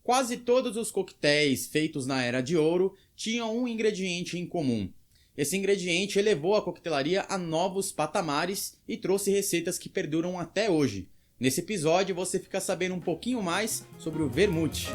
Quase todos os coquetéis feitos na Era de Ouro tinham um ingrediente em comum. Esse ingrediente elevou a coquetelaria a novos patamares e trouxe receitas que perduram até hoje. Nesse episódio você fica sabendo um pouquinho mais sobre o vermute.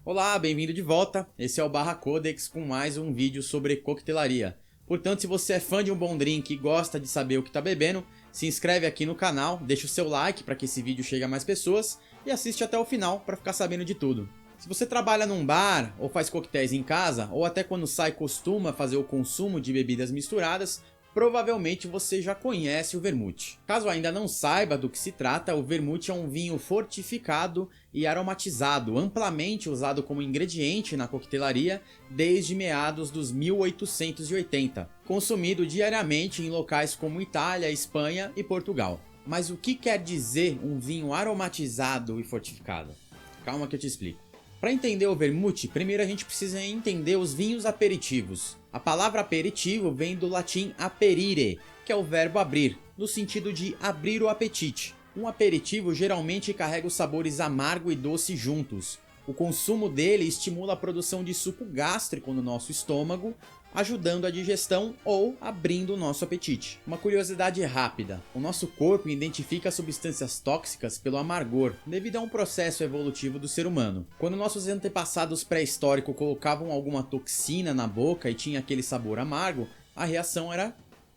Olá, bem-vindo de volta. Esse é o Barra Codex com mais um vídeo sobre coquetelaria. Portanto, se você é fã de um bom drink e gosta de saber o que está bebendo, se inscreve aqui no canal, deixa o seu like para que esse vídeo chegue a mais pessoas e assiste até o final para ficar sabendo de tudo. Se você trabalha num bar, ou faz coquetéis em casa, ou até quando sai costuma fazer o consumo de bebidas misturadas, provavelmente você já conhece o vermute. Caso ainda não saiba do que se trata, o vermute é um vinho fortificado e aromatizado, amplamente usado como ingrediente na coquetelaria desde meados dos 1880, consumido diariamente em locais como Itália, Espanha e Portugal. Mas o que quer dizer um vinho aromatizado e fortificado? Calma que eu te explico. Para entender o vermute, primeiro a gente precisa entender os vinhos aperitivos. A palavra aperitivo vem do latim aperire, que é o verbo abrir, no sentido de abrir o apetite. Um aperitivo geralmente carrega os sabores amargo e doce juntos. O consumo dele estimula a produção de suco gástrico no nosso estômago, ajudando a digestão ou abrindo o nosso apetite. Uma curiosidade rápida: o nosso corpo identifica substâncias tóxicas pelo amargor, devido a um processo evolutivo do ser humano. Quando nossos antepassados pré-históricos colocavam alguma toxina na boca e tinha aquele sabor amargo, a reação era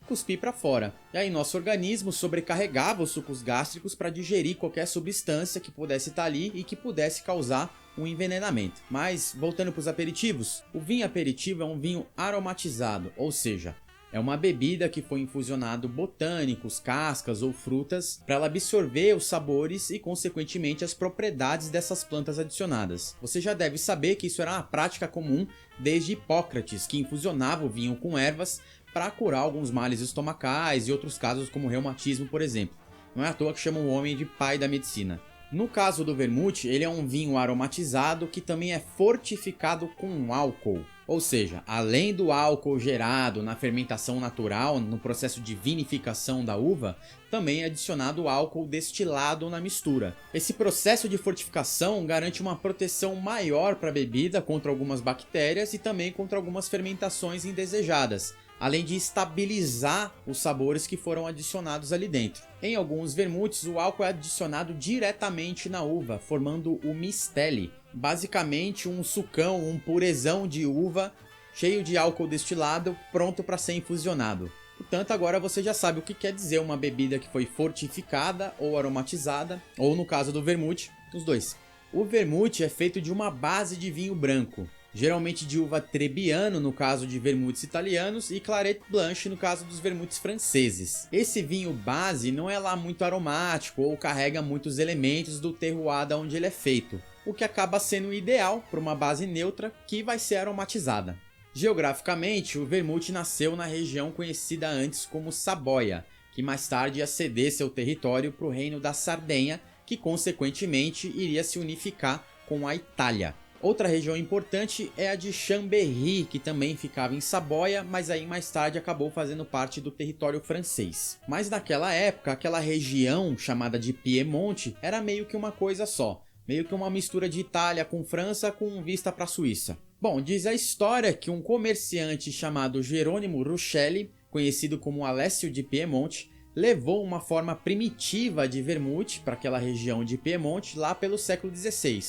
cuspir para fora. E aí nosso organismo sobrecarregava os sucos gástricos para digerir qualquer substância que pudesse estar ali e que pudesse causar um envenenamento. Mas, voltando para os aperitivos, o vinho aperitivo é um vinho aromatizado, ou seja, é uma bebida que foi infusionado botânicos, cascas ou frutas para ela absorver os sabores e, consequentemente, as propriedades dessas plantas adicionadas. Você já deve saber que isso era uma prática comum desde Hipócrates, que infusionava o vinho com ervas para curar alguns males estomacais e outros casos como reumatismo, por exemplo. Não é à toa que chamam o homem de pai da medicina. No caso do vermute, ele é um vinho aromatizado que também é fortificado com álcool. Ou seja, além do álcool gerado na fermentação natural, no processo de vinificação da uva, também é adicionado álcool destilado na mistura. Esse processo de fortificação garante uma proteção maior para a bebida contra algumas bactérias e também contra algumas fermentações indesejadas, além de estabilizar os sabores que foram adicionados ali dentro. Em alguns vermutes, o álcool é adicionado diretamente na uva, formando o misteli, basicamente um sucão, um purezão de uva cheio de álcool destilado, pronto para ser infusionado. Portanto, agora você já sabe o que quer dizer uma bebida que foi fortificada ou aromatizada, ou no caso do vermute, os dois. O vermute é feito de uma base de vinho branco, geralmente de uva Trebbiano no caso de vermutes italianos e Claret Blanche no caso dos vermutes franceses. Esse vinho base não é lá muito aromático ou carrega muitos elementos do terroir da onde ele é feito, o que acaba sendo ideal para uma base neutra que vai ser aromatizada. Geograficamente, o vermute nasceu na região conhecida antes como Saboia, que mais tarde ia ceder seu território para o reino da Sardenha, que consequentemente iria se unificar com a Itália. Outra região importante é a de Chambéry, que também ficava em Saboia, mas aí mais tarde acabou fazendo parte do território francês. Mas naquela época, aquela região chamada de Piemonte era meio que uma coisa só, meio que uma mistura de Itália com França com vista para a Suíça. Bom, diz a história que um comerciante chamado Jerônimo Ruscelli, conhecido como Alessio de Piemonte, levou uma forma primitiva de vermute para aquela região de Piemonte lá pelo século XVI.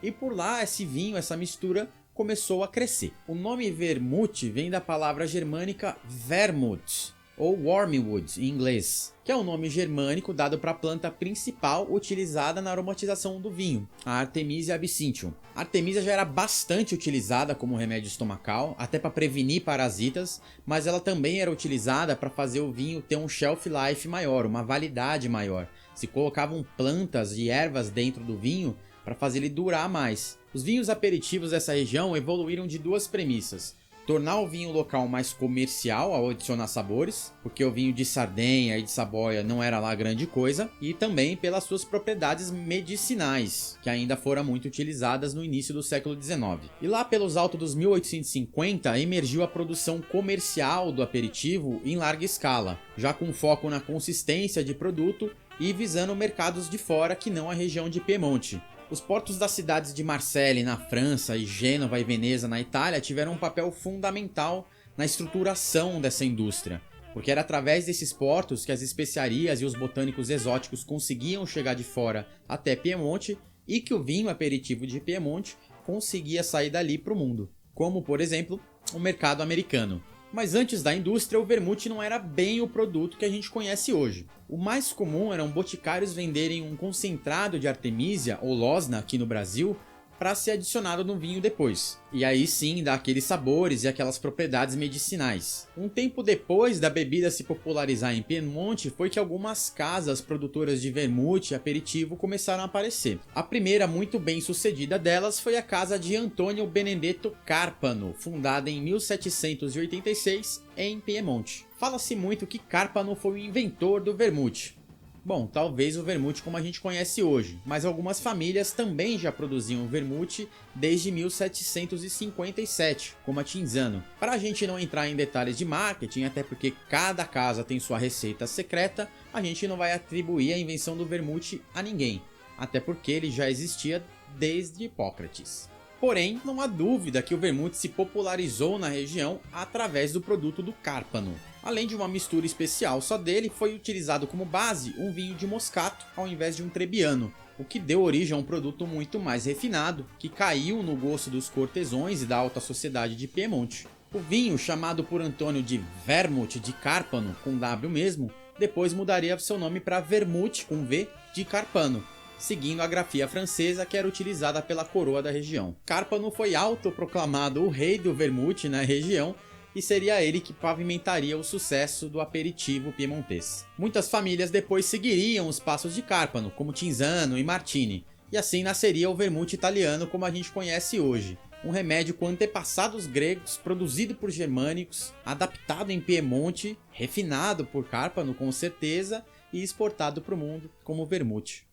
E por lá esse vinho, essa mistura, começou a crescer. O nome vermute vem da palavra germânica vermouth, ou wormwood em inglês, que é o nome germânico dado para a planta principal utilizada na aromatização do vinho, a Artemisia absinthium. A Artemisia já era bastante utilizada como remédio estomacal, até para prevenir parasitas, mas ela também era utilizada para fazer o vinho ter um shelf life maior, uma validade maior. Se colocavam plantas e ervas dentro do vinho para fazer ele durar mais. Os vinhos aperitivos dessa região evoluíram de duas premissas: tornar o vinho local mais comercial ao adicionar sabores, porque o vinho de Sardenha e de Saboia não era lá grande coisa, e também pelas suas propriedades medicinais, que ainda foram muito utilizadas no início do século XIX. E lá pelos altos dos 1850 emergiu a produção comercial do aperitivo em larga escala, já com foco na consistência de produto e visando mercados de fora que não a região de Piemonte. Os portos das cidades de Marseille na França e Gênova e Veneza na Itália tiveram um papel fundamental na estruturação dessa indústria, porque era através desses portos que as especiarias e os botânicos exóticos conseguiam chegar de fora até Piemonte e que o vinho aperitivo de Piemonte conseguia sair dali para o mundo, como por exemplo o mercado americano. Mas antes da indústria, o vermute não era bem o produto que a gente conhece hoje. O mais comum eram boticários venderem um concentrado de artemisia ou losna aqui no Brasil para ser adicionado no vinho depois. E aí sim dá aqueles sabores e aquelas propriedades medicinais. Um tempo depois da bebida se popularizar em Piemonte foi que algumas casas produtoras de vermute e aperitivo começaram a aparecer. A primeira muito bem sucedida delas foi a casa de Antonio Benedetto Carpano, fundada em 1786 em Piemonte. Fala-se muito que Carpano foi o inventor do vermute. Bom, talvez o vermute como a gente conhece hoje, mas algumas famílias também já produziam vermute desde 1757, como a Cinzano. Para a gente não entrar em detalhes de marketing, até porque cada casa tem sua receita secreta, a gente não vai atribuir a invenção do vermute a ninguém, até porque ele já existia desde Hipócrates. Porém, não há dúvida que o vermute se popularizou na região através do produto do Carpano. Além de uma mistura especial só dele, foi utilizado como base um vinho de moscato ao invés de um trebbiano, o que deu origem a um produto muito mais refinado, que caiu no gosto dos cortesões e da alta sociedade de Piemonte. O vinho, chamado por Antônio de Vermouth de Carpano, com W mesmo, depois mudaria seu nome para Vermouth, com V, de Carpano, seguindo a grafia francesa que era utilizada pela coroa da região. Carpano foi autoproclamado o rei do vermute na região e seria ele que pavimentaria o sucesso do aperitivo piemontês. Muitas famílias depois seguiriam os passos de Carpano, como Cinzano e Martini, e assim nasceria o vermute italiano como a gente conhece hoje, um remédio com antepassados gregos, produzido por germânicos, adaptado em Piemonte, refinado por Carpano com certeza e exportado para o mundo como vermute.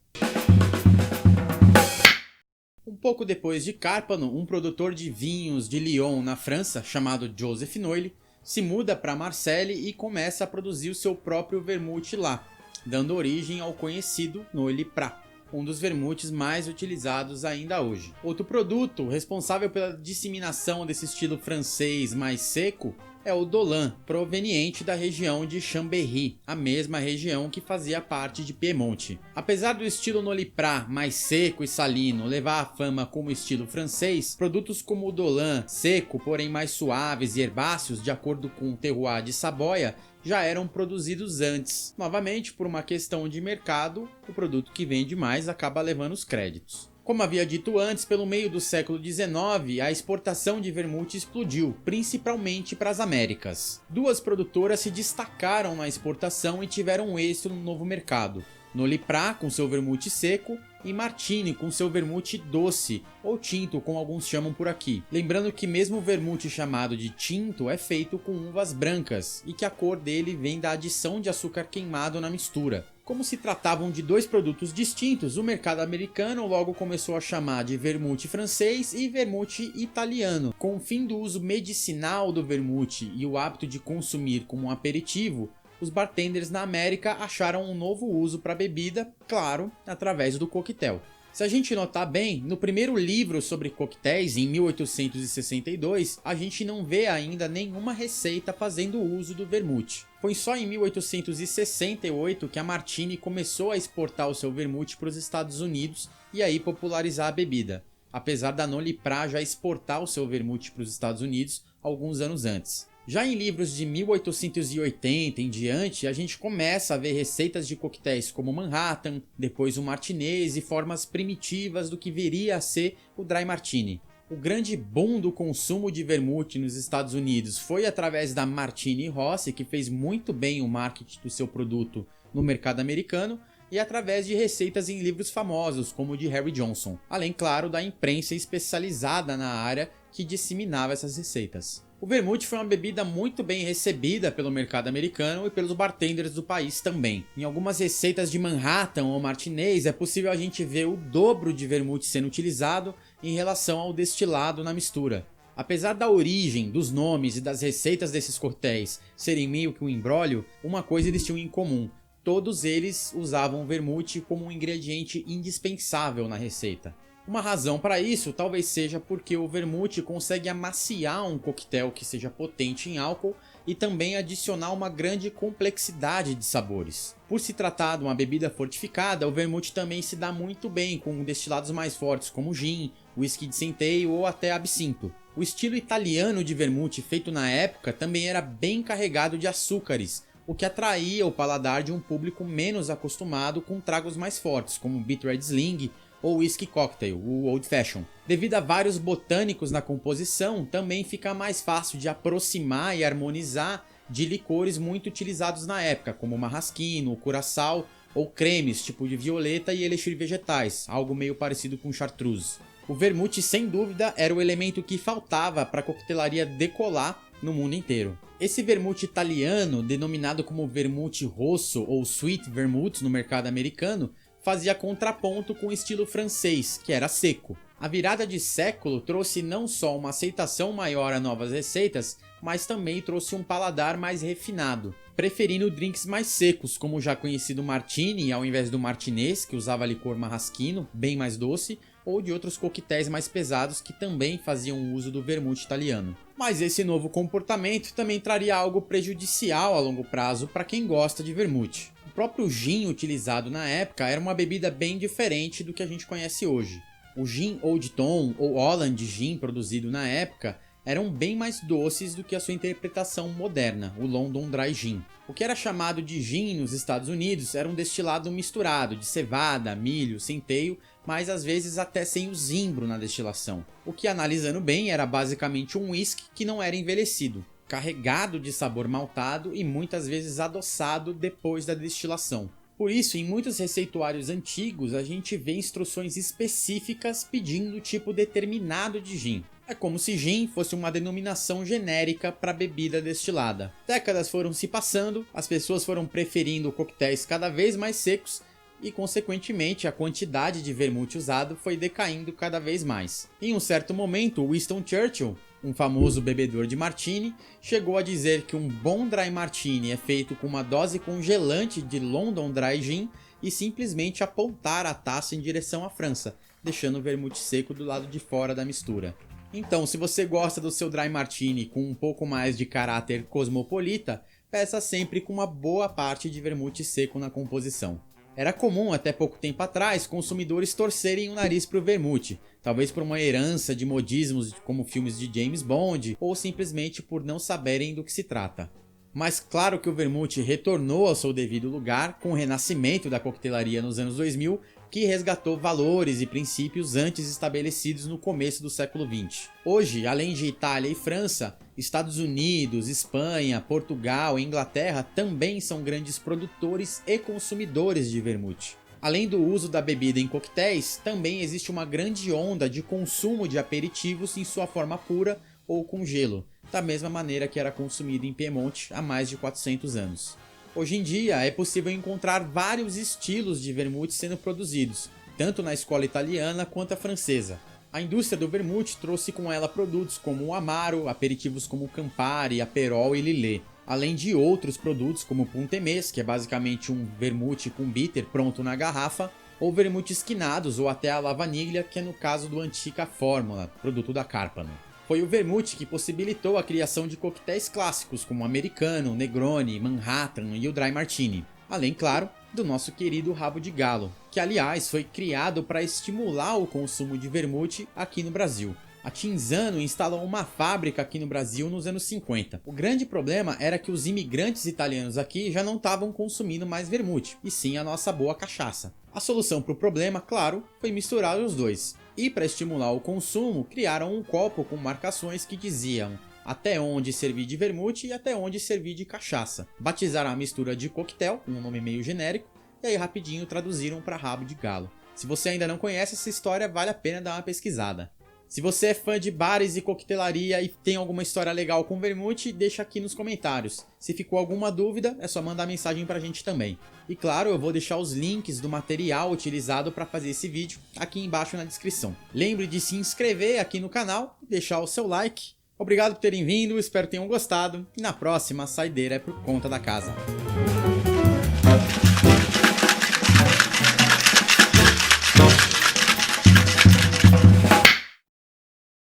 Um pouco depois de Carpano, um produtor de vinhos de Lyon, na França, chamado Joseph Noilly, se muda para Marseille e começa a produzir o seu próprio vermute lá, dando origem ao conhecido Noilly Prat, um dos vermutes mais utilizados ainda hoje. Outro produto responsável pela disseminação desse estilo francês mais seco é o Dolan, proveniente da região de Chambéry, a mesma região que fazia parte de Piemonte. Apesar do estilo Noilly Prat mais seco e salino levar a fama como estilo francês, produtos como o Dolan, seco, porém mais suaves e herbáceos de acordo com o terroir de Saboia, já eram produzidos antes. Novamente, por uma questão de mercado, o produto que vende mais acaba levando os créditos. Como havia dito antes, pelo meio do século XIX, a exportação de vermute explodiu, principalmente para as Américas. Duas produtoras se destacaram na exportação e tiveram êxito no novo mercado. Noilly Prat com seu vermute seco e Martini com seu vermute doce, ou tinto como alguns chamam por aqui. Lembrando que mesmo o vermute chamado de tinto é feito com uvas brancas e que a cor dele vem da adição de açúcar queimado na mistura. Como se tratavam de dois produtos distintos, o mercado americano logo começou a chamar de vermute francês e vermute italiano. Com o fim do uso medicinal do vermute e o hábito de consumir como um aperitivo, os bartenders na América acharam um novo uso para a bebida, claro, através do coquetel. Se a gente notar bem, no primeiro livro sobre coquetéis, em 1862, a gente não vê ainda nenhuma receita fazendo uso do vermute. Foi só em 1868 que a Martini começou a exportar o seu vermute para os Estados Unidos e aí popularizar a bebida, apesar da Noilly Prat já exportar o seu vermute para os Estados Unidos alguns anos antes. Já em livros de 1880 em diante, a gente começa a ver receitas de coquetéis como Manhattan, depois o Martinez e formas primitivas do que viria a ser o Dry Martini. O grande boom do consumo de vermute nos Estados Unidos foi através da Martini Rossi, que fez muito bem o marketing do seu produto no mercado americano, e através de receitas em livros famosos como o de Harry Johnson, além, claro, da imprensa especializada na área que disseminava essas receitas. O vermute foi uma bebida muito bem recebida pelo mercado americano e pelos bartenders do país também. Em algumas receitas de Manhattan ou Martinez é possível a gente ver o dobro de vermute sendo utilizado em relação ao destilado na mistura. Apesar da origem, dos nomes e das receitas desses coquetéis serem meio que um imbróglio, uma coisa eles tinham em comum: todos eles usavam o vermute como um ingrediente indispensável na receita. Uma razão para isso talvez seja porque o vermute consegue amaciar um coquetel que seja potente em álcool e também adicionar uma grande complexidade de sabores. Por se tratar de uma bebida fortificada, o vermute também se dá muito bem com destilados mais fortes como gin, whisky de centeio ou até absinto. O estilo italiano de vermute feito na época também era bem carregado de açúcares, o que atraía o paladar de um público menos acostumado com tragos mais fortes, como Bitter Red Sling ou Whisky Cocktail, o Old Fashion. Devido a vários botânicos na composição, também fica mais fácil de aproximar e harmonizar de licores muito utilizados na época, como o marrasquino, o curaçao ou cremes tipo de violeta e elixir vegetais, algo meio parecido com chartreuse. O vermute, sem dúvida, era o elemento que faltava para a coquetelaria decolar no mundo inteiro. Esse vermute italiano, denominado como vermute rosso ou sweet vermouth no mercado americano, fazia contraponto com o estilo francês, que era seco. A virada de século trouxe não só uma aceitação maior a novas receitas, mas também trouxe um paladar mais refinado, preferindo drinks mais secos, como o já conhecido Martini ao invés do Martinez, que usava licor marrasquino, bem mais doce, ou de outros coquetéis mais pesados que também faziam uso do vermute italiano. Mas esse novo comportamento também traria algo prejudicial a longo prazo para quem gosta de vermute. O próprio gin utilizado na época era uma bebida bem diferente do que a gente conhece hoje. O gin Old Tom ou Holland Gin produzido na época eram bem mais doces do que a sua interpretação moderna, o London Dry Gin. O que era chamado de gin nos Estados Unidos era um destilado misturado de cevada, milho, centeio, mas às vezes até sem o zimbro na destilação. O que, analisando bem, era basicamente um whisky que não era envelhecido, carregado de sabor maltado e muitas vezes adoçado depois da destilação. Por isso, em muitos receituários antigos, a gente vê instruções específicas pedindo tipo determinado de gin. É como se gin fosse uma denominação genérica para bebida destilada. Décadas foram se passando, as pessoas foram preferindo coquetéis cada vez mais secos e, consequentemente, a quantidade de vermute usado foi decaindo cada vez mais. Em um certo momento, Winston Churchill, um famoso bebedor de martini, chegou a dizer que um bom dry martini é feito com uma dose congelante de London Dry Gin e simplesmente apontar a taça em direção à França, deixando o vermute seco do lado de fora da mistura. Então, se você gosta do seu dry martini com um pouco mais de caráter cosmopolita, peça sempre com uma boa parte de vermute seco na composição. Era comum, até pouco tempo atrás, consumidores torcerem o nariz para o vermute, talvez por uma herança de modismos como filmes de James Bond, ou simplesmente por não saberem do que se trata. Mas claro que o vermute retornou ao seu devido lugar com o renascimento da coquetelaria nos anos 2000, que resgatou valores e princípios antes estabelecidos no começo do século XX. Hoje, além de Itália e França, Estados Unidos, Espanha, Portugal e Inglaterra também são grandes produtores e consumidores de vermute. Além do uso da bebida em coquetéis, também existe uma grande onda de consumo de aperitivos em sua forma pura ou com gelo, da mesma maneira que era consumido em Piemonte há mais de 400 anos. Hoje em dia é possível encontrar vários estilos de vermute sendo produzidos, tanto na escola italiana quanto a francesa. A indústria do vermute trouxe com ela produtos como o Amaro, aperitivos como Campari, Aperol e Lillet, além de outros produtos como o Puntemés, que é basicamente um vermute com bitter pronto na garrafa, ou vermutes quinados ou até a Lavaniglia, que é no caso do Antica Fórmula, produto da Carpano. Foi o vermute que possibilitou a criação de coquetéis clássicos como o Americano, Negroni, Manhattan e o Dry Martini. Além, claro, do nosso querido rabo de galo, que aliás foi criado para estimular o consumo de vermute aqui no Brasil. A Cinzano instalou uma fábrica aqui no Brasil nos anos 50. O grande problema era que os imigrantes italianos aqui já não estavam consumindo mais vermute, e sim a nossa boa cachaça. A solução para o problema, claro, foi misturar os dois. E para estimular o consumo, criaram um copo com marcações que diziam até onde servir de vermute e até onde servir de cachaça. Batizaram a mistura de coquetel, um nome meio genérico, e aí rapidinho traduziram para rabo de galo. Se você ainda não conhece essa história, vale a pena dar uma pesquisada. Se você é fã de bares e coquetelaria e tem alguma história legal com vermute, deixa aqui nos comentários. Se ficou alguma dúvida, é só mandar mensagem pra gente também. E claro, eu vou deixar os links do material utilizado para fazer esse vídeo aqui embaixo na descrição. Lembre de se inscrever aqui no canal e deixar o seu like. Obrigado por terem vindo, espero que tenham gostado. E na próxima, a saideira é por conta da casa.